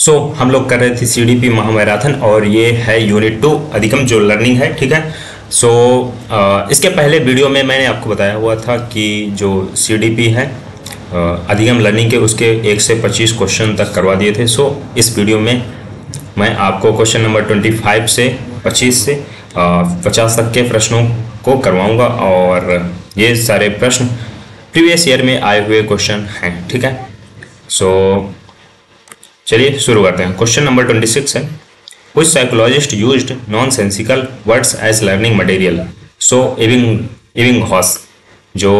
हम लोग कर रहे थे सीडीपी महामैराथन और ये है यूनिट 2 अधिगम जो लर्निंग है, ठीक है। इसके पहले वीडियो में मैंने आपको बताया हुआ था कि जो सीडीपी है अधिगम लर्निंग के उसके 1 से 25 क्वेश्चन तक करवा दिए थे। इस वीडियो में मैं आपको क्वेश्चन नंबर 25 से 25 से 50 तक के प्रश्नों को करवाऊंगा और ये सारे प्रश्न प्रीवियस ईयर में आए हुए क्वेश्चन हैं, ठीक है। चलिए शुरू करते हैं। क्वेश्चन नंबर 26 है, कुछ psychologist used nonsensical words as learning material. Ebbinghaus जो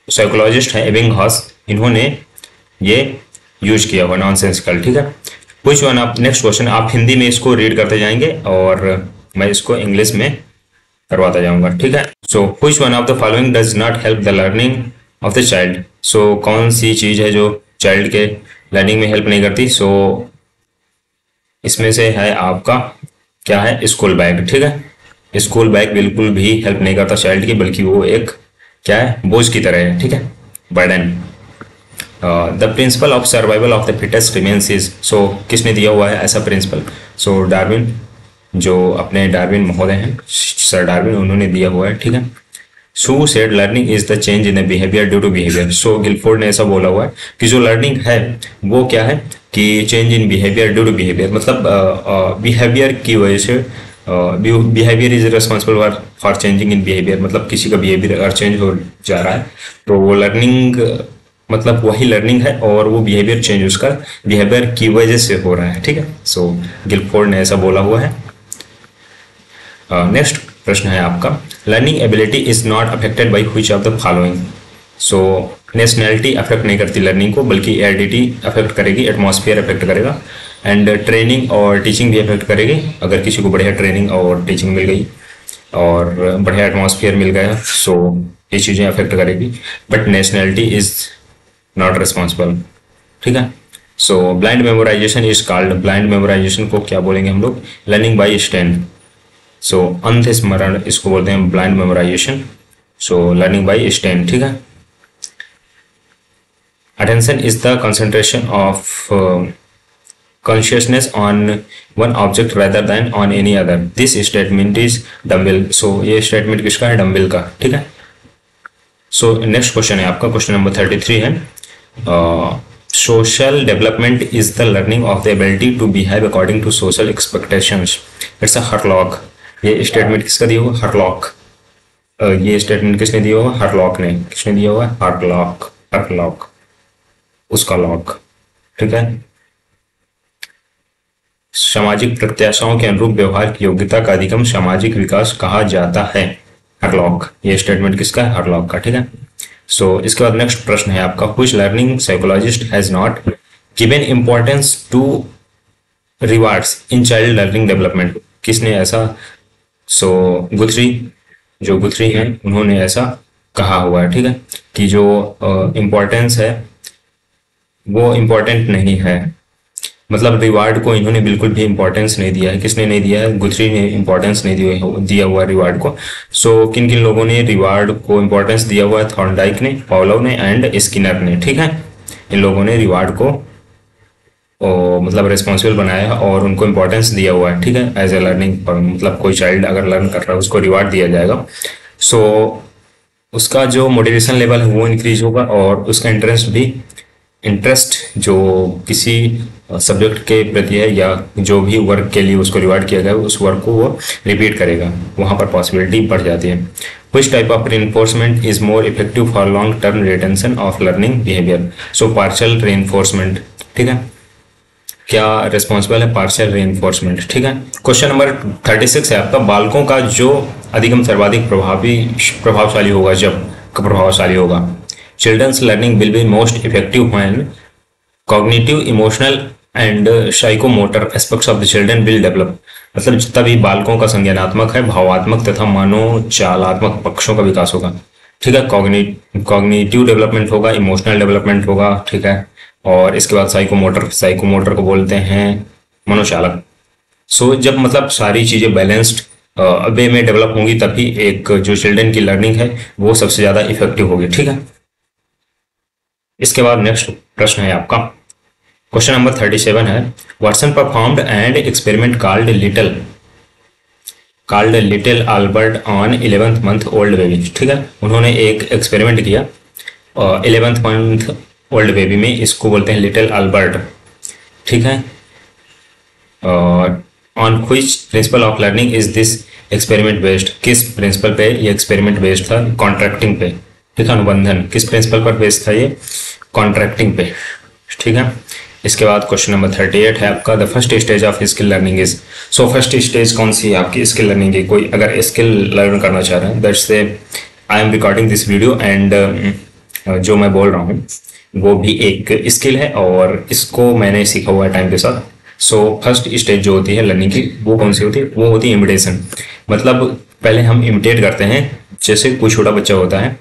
साइकोलॉजिस्ट है एबिंगहॉस, इन्होंने ये यूज किया हुआ नॉनसेंसिकल, ठीक है। कुछ वन आप नेक्स्ट क्वेश्चन आप हिंदी में इसको रीड करते जाएंगे और मैं इसको इंग्लिश में करवाता जाऊंगा, ठीक है। कुछ one of the following does not help the learning of the child. कौन सी चीज है जो चाइल्ड के लर्निंग में हेल्प नहीं करती। इसमें से है आपका क्या है, स्कूल बैग, ठीक है। स्कूल बैग बिल्कुल भी हेल्प नहीं करता चाइल्ड की, बल्कि वो एक क्या है, बोझ की तरह है, ठीक है, burden. The principle of survival of the fittest remains is. किसने दिया हुआ है ऐसा प्रिंसिपल। डार्विन, जो अपने डार्विन महोदय हैं, सर डार्विन, उन्होंने दिया हुआ है, ठीक है। Who said learning is the change in the behavior due to behavior। Guilford ने ऐसा बोला हुआ है कि जो लर्निंग है वो क्या है कि change in behaviour due to behaviour, मतलब बिहेवियर की वजह से behaviour is responsible for changing in behaviour, मतलब किसी का बिहेवियर अगर चेंज हो जा रहा है तो वो लर्निंग, मतलब वही लर्निंग है और वो बिहेवियर चेंज उसका बिहेवियर की वजह से हो रहा है, ठीक है। गिलफोर्ड ने ऐसा बोला हुआ है। नेक्स्ट प्रश्न है आपका, learning ability is not affected by which of the following. Nationality affect नहीं करती लर्निंग को, बल्कि एरिडिटी अफेक्ट करेगी, एटमॉस्फेयर अफेक्ट करेगा, एंड ट्रेनिंग और टीचिंग भी अफेक्ट करेगी। अगर किसी को बढ़िया ट्रेनिंग और टीचिंग मिल गई और बढ़िया एटमॉस्फेयर मिल गया ये चीज़ें अफेक्ट करेगी, but nationality is not responsible, ठीक है। Blind memorisation is called, blind memorisation को क्या बोलेंगे हम लोग, लर्निंग बाई स्टैंड। अंध स्मरण इसको बोलते हैं blind memorisation. Learning by stand, ठीक है। Attention is the concentration of consciousness on one object rather than on any other. This statement is Dumville. ये स्टेटमेंट किसका है, डम्बल का, ठीक है। नेक्स्ट क्वेश्चन है आपका, क्वेश्चन नंबर 33 है, social development is the learning of the ability to behave according to social expectations. It's a Hurlock. ये स्टेटमेंट किसका दिया हुआ, हरलॉक। ये स्टेटमेंट किसने दिया हुआ, हरलॉक ने। किसने दिया हुआ है, हरलॉक, हरलॉक, उसका लॉक, ठीक है। सामाजिक प्रत्याशाओं के अनुरूप व्यवहार की योग्यता का अधिगम सामाजिक विकास कहा जाता है, हरलॉक। ये स्टेटमेंट किसका है, हरलॉक का, ठीक है। इसके बाद नेक्स्ट प्रश्न है आपका, which learning psychologist has not given importance to rewards in child learning development. किसने ऐसा, गुथरी, जो गुथरी हैं, उन्होंने ऐसा कहा हुआ है, ठीक है, कि जो इम्पोर्टेंस है वो इम्पोर्टेंट नहीं है, मतलब रिवार्ड को इन्होंने बिल्कुल भी इम्पोर्टेंस नहीं दिया है। किसने नहीं दिया है, गुथरी ने इम्पोर्टेंस नहीं दिया हुआ रिवार्ड को। किन किन लोगों ने रिवार्ड को इम्पोर्टेंस दिया हुआ है, थॉर्नडाइक ने, पावलोव ने एंड स्किनर ने, ठीक है। इन लोगों ने रिवार्ड को मतलब रिस्पॉन्सिबल बनाया और उनको इम्पोर्टेंस दिया हुआ है, ठीक है, एज ए लर्निंग। मतलब कोई चाइल्ड अगर लर्न कर रहा है उसको रिवार्ड दिया जाएगा, उसका जो मोटिवेशन लेवल है वो इंक्रीज होगा और उसका इंटरेस्ट जो किसी सब्जेक्ट के प्रति है या जो भी वर्क के लिए उसको रिवार्ड किया गया उस वर्क को वो रिपीट करेगा, वहाँ पर पॉसिबिलिटी बढ़ जाती है। Which type of reinforcement is more effective for long term retention of learning behavior? Partial reinforcement, ठीक है, क्या रिस्पॉन्सिबल है, पार्शियल रीइंफोर्समेंट, ठीक है। क्वेश्चन नंबर 36 है आपका, बालकों का जो अधिगम सर्वाधिक प्रभावशाली होगा, जब प्रभावशाली होगा। Children's learning will be most effective when cognitive, emotional and psychomotor aspects of the children will develop. मतलब जितना भी बालकों का संज्ञानात्मक है, भावात्मक तथा मनोचालात्मक पक्षों का विकास होगा, ठीक है। कॉग्निटिव डेवलपमेंट होगा, इमोशनल डेवलपमेंट होगा, ठीक है, और इसके बाद साइकोमोटर को बोलते हैं मनोचालक। जब मतलब सारी चीजें बैलेंस्ड वे में डेवलप होंगी तभी एक जो चिल्ड्रन की लर्निंग है वो सबसे ज्यादा इफेक्टिव होगी, ठीक है। इसके बाद नेक्स्ट प्रश्न है आपका, क्वेश्चन नंबर 37 है, Watson performed and experiment called little Albert on 11th month old baby. ठीक है, उन्होंने एक एक्सपेरिमेंट किया 11th मंथ ओल्ड बेबी में, इसको बोलते हैं लिटिल अल्बर्ट। ठीक है, on which principle of learning is this experiment based, किस प्रिंसिपल पे ये एक्सपेरिमेंट बेस्ड था? कॉन्ट्रैक्टिंग पे। ठीक है, अनुबंधन किस प्रिंसिपल पर बेस्ड था? ये कॉन्ट्रैक्टिंग पे। ठीक है, इसके बाद क्वेश्चन नंबर 38 है आपका, the first stage of skill learning is. So first stage कौन सी है आपकी स्किल लर्निंग की? कोई अगर स्किल लर्न करना चाह रहे हैं, दैट्स से I am recording this video and जो मैं बोल रहा हूँ वो भी एक स्किल है और इसको मैंने सीखा हुआ है टाइम के साथ। सो फर्स्ट स्टेज जो होती है लर्निंग की वो कौन सी होती है? वो होती है इमिटेशन। मतलब पहले हम इमिटेट करते हैं, जैसे कोई छोटा बच्चा होता है,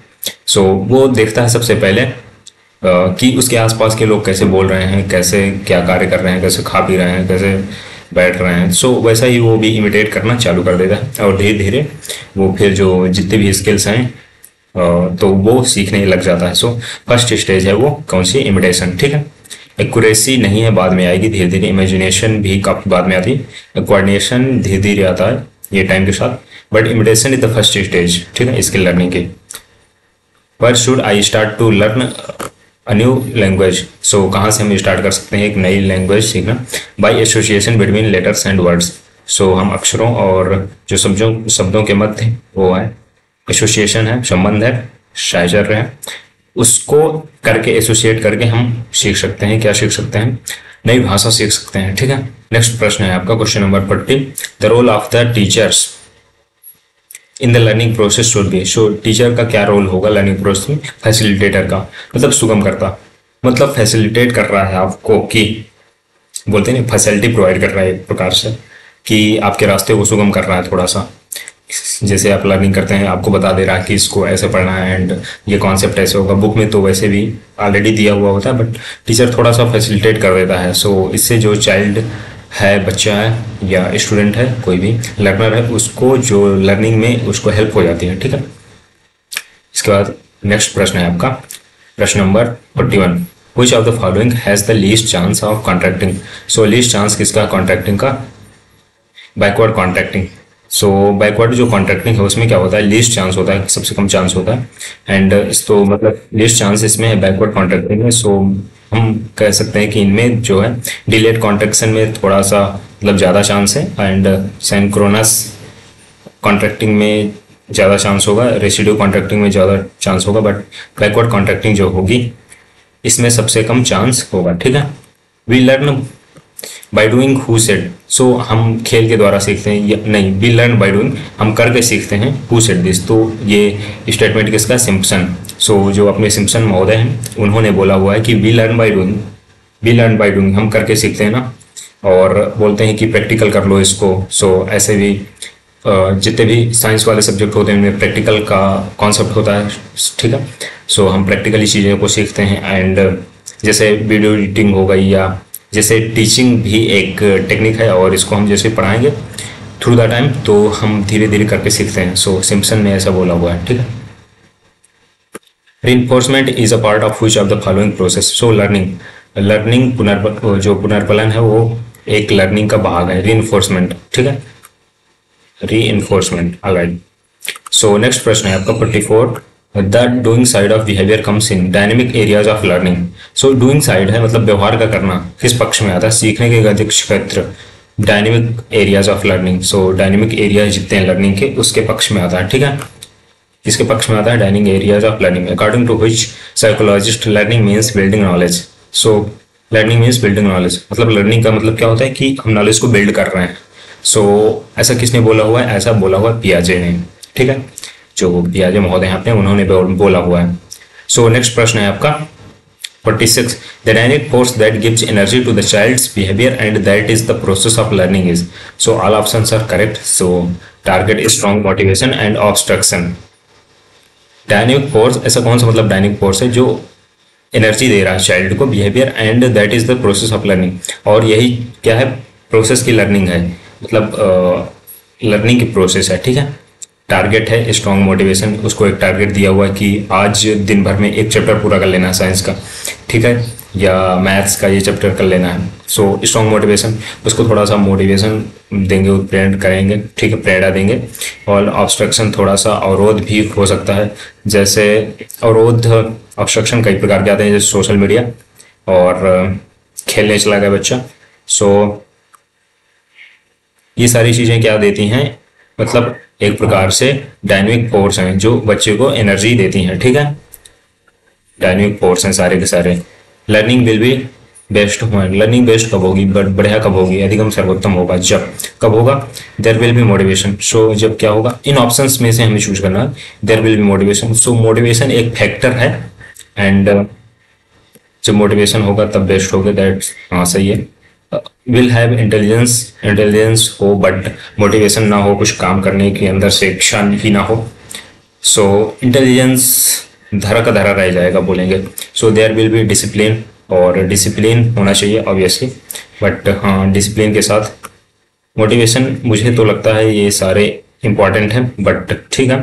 सो वो देखता है सबसे पहले कि उसके आसपास के लोग कैसे बोल रहे हैं, कैसे क्या कार्य कर रहे हैं, कैसे खा पी रहे हैं, कैसे बैठ रहे हैं। सो वैसा ही वो भी इमिटेट करना चालू कर देता है और धीरे धीरे वो फिर जो जितने भी स्किल्स हैं तो वो सीखने लग जाता है। सो फर्स्ट स्टेज है वो कौन सी? इमिटेशन। ठीक है, एक्यूरेसी नहीं है, बाद में आएगी धीरे धीरे। इमेजिनेशन भी काफी बाद में आती है। कोऑर्डिनेशन धीरे धीरे आता है ये टाइम के साथ, but imitation is the first stage. ठीक है, स्किल लर्निंग की। पर should I start to learn a new language? So कहाँ से हम स्टार्ट कर सकते हैं एक नई लैंग्वेज सीखना? By association between letters and words. So हम अक्षरों और जो शब्दों के मध्य वो है एसोसिएशन है, संबंध है, साहचर्य है, उसको करके एसोसिएट करके हम सीख सकते हैं। क्या सीख सकते हैं? नई भाषा सीख सकते हैं। ठीक है, नेक्स्ट प्रश्न है आपका question number 40, the role of the teachers in the learning process should be. So teacher का क्या रोल होगा लर्निंग प्रोसेस में? फैसिलिटेटर का, मतलब सुगम करता, मतलब फैसिलिटेट कर रहा है आपको, कि बोलते हैं फैसिलिटी प्रोवाइड कर रहा है एक प्रकार से, कि आपके रास्ते को सुगम कर रहा है थोड़ा सा। जैसे आप लर्निंग करते हैं, आपको बता दे रहा है कि इसको ऐसे पढ़ना है एंड ये कॉन्सेप्ट ऐसे होगा। बुक में तो वैसे भी ऑलरेडी दिया हुआ होता है, बट टीचर थोड़ा सा फैसिलिटेट कर देता है। सो इससे जो चाइल्ड है, बच्चा है या स्टूडेंट है, कोई भी लर्नर है, उसको जो लर्निंग में उसको हेल्प हो जाती है। ठीक है, इसके बाद नेक्स्ट प्रश्न है आपका प्रश्न नंबर 41, which of the following has the least chance of contracting. So least chance किसका? कॉन्ट्रैक्टिंग का। Backward contracting. सो बैकवर्ड जो कॉन्ट्रैक्टिंग है उसमें क्या होता है? लीस्ट चांस होता है, सबसे कम चांस होता है। एंड तो मतलब लीस्ट चांस इसमें है बैकवर्ड कॉन्ट्रैक्टिंग में। सो हम कह सकते हैं कि इनमें जो है डिलेड कॉन्ट्रैक्शन में थोड़ा सा मतलब ज़्यादा चांस है, एंड सिंक्रोनस कॉन्ट्रैक्टिंग में ज़्यादा चांस होगा, रेसिड्यू कॉन्ट्रैक्टिंग में ज़्यादा चांस होगा, बट बैकवर्ड कॉन्ट्रैक्टिंग जो होगी इसमें सबसे कम चांस होगा। ठीक है, we learn by doing who said. So हम खेल के द्वारा सीखते हैं या नहीं? वी लर्न बाय डूइंग, हम करके सीखते हैं। हु सेड दिस, तो ये स्टेटमेंट किसका? सिम्पसन। सो जो अपने सिम्पसन महोदय हैं उन्होंने बोला हुआ है कि we learn by doing, we learn by doing, हम करके सीखते हैं ना, और बोलते हैं कि प्रैक्टिकल कर लो इसको। सो ऐसे भी जितने भी साइंस वाले सब्जेक्ट होते हैं उनमें प्रैक्टिकल का कॉन्सेप्ट होता है। ठीक है, सो हम प्रैक्टिकली चीज़ों को सीखते हैं। एंड जैसे वीडियो एडिटिंग हो गई, या जैसे टीचिंग भी एक टेक्निक है, और इसको हम जैसे पढ़ाएंगे थ्रू द टाइम तो हम धीरे धीरे करके सीखते हैं। सो सिम्पसन ने ऐसा बोला हुआ है। ठीक है, reinforcement is a part of which of the following process. So learning जो पुनर्बलन है वो एक लर्निंग का भाग है, रीइंफोर्समेंट। ठीक है, रीइंफोर्समेंट। ऑलराइट, सो नेक्स्ट प्रश्न है आपका 44, the doing side of behaviour comes in dynamic areas of learning. So doing side है मतलब व्यवहार का करना, किस पक्ष में आता है? सीखने के गतिक क्षेत्र, dynamic areas of learning. So dynamic area जितने हैं लर्निंग के उसके पक्ष में आता है। ठीक है, किसके पक्ष में आता है? Dynamic areas of learning. According to which psychologist learning means building knowledge. So learning means building knowledge, मतलब लर्निंग का मतलब क्या होता है कि हम नॉलेज को बिल्ड कर रहे हैं। सो ऐसा किसने बोला हुआ है? ऐसा बोला हुआ है पियाजे ने। ठीक है, जो पियाजे महोदय हैं अपने, उन्होंने बोला हुआ है। सो नेक्स्ट प्रश्न है आपका 46, the dynamic force that gives energy to the child's behaviour and that is the process of learning is. So all options are correct. So target is strong motivation and obstruction. Dynamic force, ऐसा कौन सा मतलब dynamic force है जो energy दे रहा है child को, behaviour and that is the process of learning, और यही क्या है? प्रोसेस की लर्निंग है, मतलब लर्निंग की प्रोसेस है। ठीक है, टारगेट है स्ट्रॉन्ग मोटिवेशन, उसको एक टारगेट दिया हुआ है कि आज दिन भर में एक चैप्टर पूरा कर लेना है साइंस का, ठीक है, या मैथ्स का ये चैप्टर कर लेना है। सो स्ट्रॉन्ग मोटिवेशन, उसको थोड़ा सा मोटिवेशन देंगे, उत्प्रेरण करेंगे, ठीक है, प्रेरणा देंगे। और ऑब्स्ट्रक्शन, थोड़ा सा अवरोध भी हो सकता है, जैसे अवरोध ऑब्स्ट्रक्शन कई प्रकार के आते हैं, जैसे सोशल मीडिया और खेलने चला गया बच्चा। सो ये सारी चीज़ें क्या देती हैं, मतलब एक प्रकार से डायनेमिक फोर्स हैं जो बच्चे को एनर्जी देती हैं, ठीक है, डायनेमिक फोर्स हैं सारे के सारे। लर्निंग विल बी बेस्ट हुआ, लर्निंग बेस्ट कब होगी, बढ़िया कब होगी, अधिकतम सर्वोत्तम होगा जब, कब होगा, देयर विल बी मोटिवेशन। सो जब क्या होगा, इन ऑप्शंस में से हमें चूज करना है, there will be motivation. So motivation एक फैक्टर है, एंड जब मोटिवेशन होगा तब बेस्ट होगा, दैट हाँ सही है। विल हैव इंटेलिजेंस, इंटेलिजेंस हो बट मोटिवेशन ना हो, कुछ काम करने के अंदर से इच्छा ही ना हो, सो इंटेलिजेंस धरा का धरा रह जाएगा बोलेंगे। So there will be discipline, और डिसिप्लिन होना चाहिए ऑब्वियसली, बट हाँ डिसिप्लिन के साथ मोटिवेशन, मुझे तो लगता है ये सारे इंपॉर्टेंट हैं, बट ठीक है,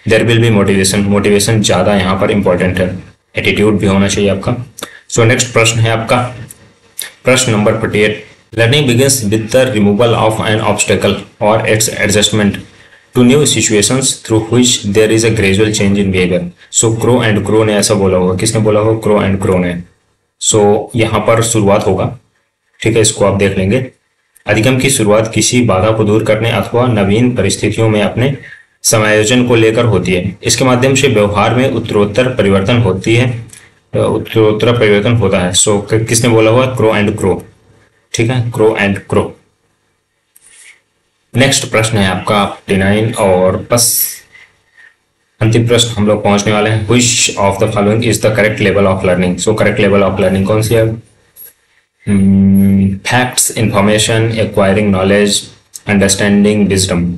there will be motivation, motivation ज़्यादा यहाँ पर इंपॉर्टेंट है। एटीट्यूड भी होना चाहिए आपका। सो नेक्स्ट प्रश्न है आपका प्रश्न नंबर 48। Learning begins with the removal of an obstacle और its adjustment to new situations through which there is a gradual change in behaviour. So Crow and Crow ने ऐसा बोला होगा, किसने बोला होगा, क्रो एंड क्रो ने। सो यहाँ पर शुरुआत होगा, ठीक है, इसको आप देख लेंगे। अधिगम की शुरुआत किसी बाधा को दूर करने अथवा नवीन परिस्थितियों में अपने समायोजन को लेकर होती है। इसके माध्यम से व्यवहार में उत्तरोत्तर परिवर्तन होती है, उत्तरोत्तर परिवर्तन होता है। सो किसने बोला हुआ, क्रो एंड क्रो, ठीक है, क्रो एंड क्रो। नेक्स्ट प्रश्न है आपका 49, और बस अंतिम प्रश्न हम लोग पहुंचने वाले हैं। Which of the following is the correct level of learning. So correct level of learning कौन सी है, facts, information, acquiring knowledge, understanding, wisdom.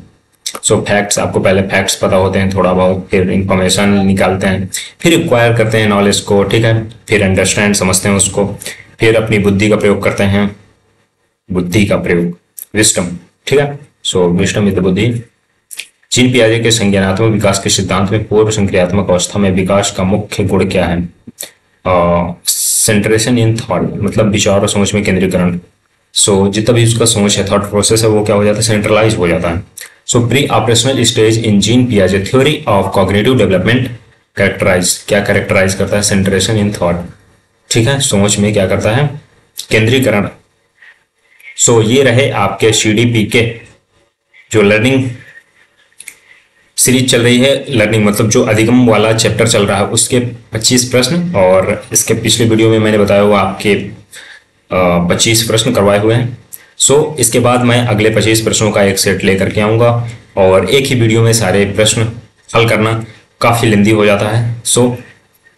So facts, आपको पहले फैक्ट्स पता होते हैं थोड़ा बहुत, फिर इंफॉर्मेशन निकालते हैं, फिर एक्वायर करते हैं नॉलेज को, ठीक है, फिर अंडरस्टैंड समझते हैं उसको, फिर अपनी बुद्धि का प्रयोग करते हैं, बुद्धि का प्रयोग, विजडम, ठीक है। सो विजडम इज द बुद्धि। जीन पियाजे के संज्ञानात्मक विकास के सिद्धांत में पूर्व संक्रियात्मक अवस्था में विकास का मुख्य गुण क्या है, सेंट्रेशन इन थॉट, मतलब विचार और सोच में केंद्रीकरण। सो जितना भी उसका सोच है, थॉट प्रोसेस है, वो क्या हो जाता है, सेंट्रलाइज हो जाता है। So pre operational stage in Jean पियाजे थ्योरी ऑफ कॉग्निटिव डेवलपमेंट क्या कैरेक्टराइज करता है, सेंट्रेशन इन थॉट, ठीक है, सोच में क्या करता है, केंद्रीकरण। सो ये रहे आपके CDP के जो लर्निंग सीरीज चल रही है, लर्निंग मतलब जो अधिगम वाला चैप्टर चल रहा है, उसके 25 प्रश्न, और इसके पिछले वीडियो में मैंने बताया हुआ आपके 25 प्रश्न करवाए हुए हैं। सो इसके बाद मैं अगले 25 प्रश्नों का एक सेट लेकर के आऊँगा, और एक ही वीडियो में सारे प्रश्न हल करना काफ़ी लेंदी हो जाता है। सो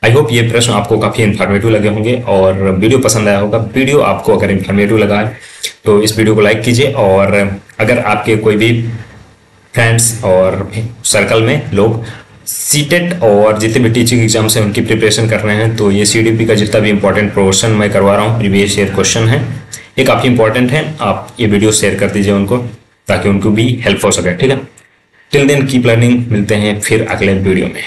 आई होप ये प्रश्न आपको काफ़ी इन्फॉर्मेटिव लगे होंगे और वीडियो पसंद आया होगा। वीडियो आपको अगर इन्फॉर्मेटिव लगा है तो इस वीडियो को लाइक कीजिए, और अगर आपके कोई भी फ्रेंड्स और सर्कल में लोग सीटेट और जितने भी टीचिंग एग्जाम्स हैं उनकी प्रिपरेशन कर रहे हैं, तो ये CDP का जितना भी इंपॉर्टेंट पोर्शन मैं करवा रहा हूँ, प्रीवियस ईयर क्वेश्चन है, ये काफ़ी इंपॉर्टेंट है। आप ये वीडियो शेयर कर दीजिए उनको, ताकि उनको भी हेल्प हो सके, ठीक है। टिल देन कीप लर्निंग, मिलते हैं फिर अगले वीडियो में।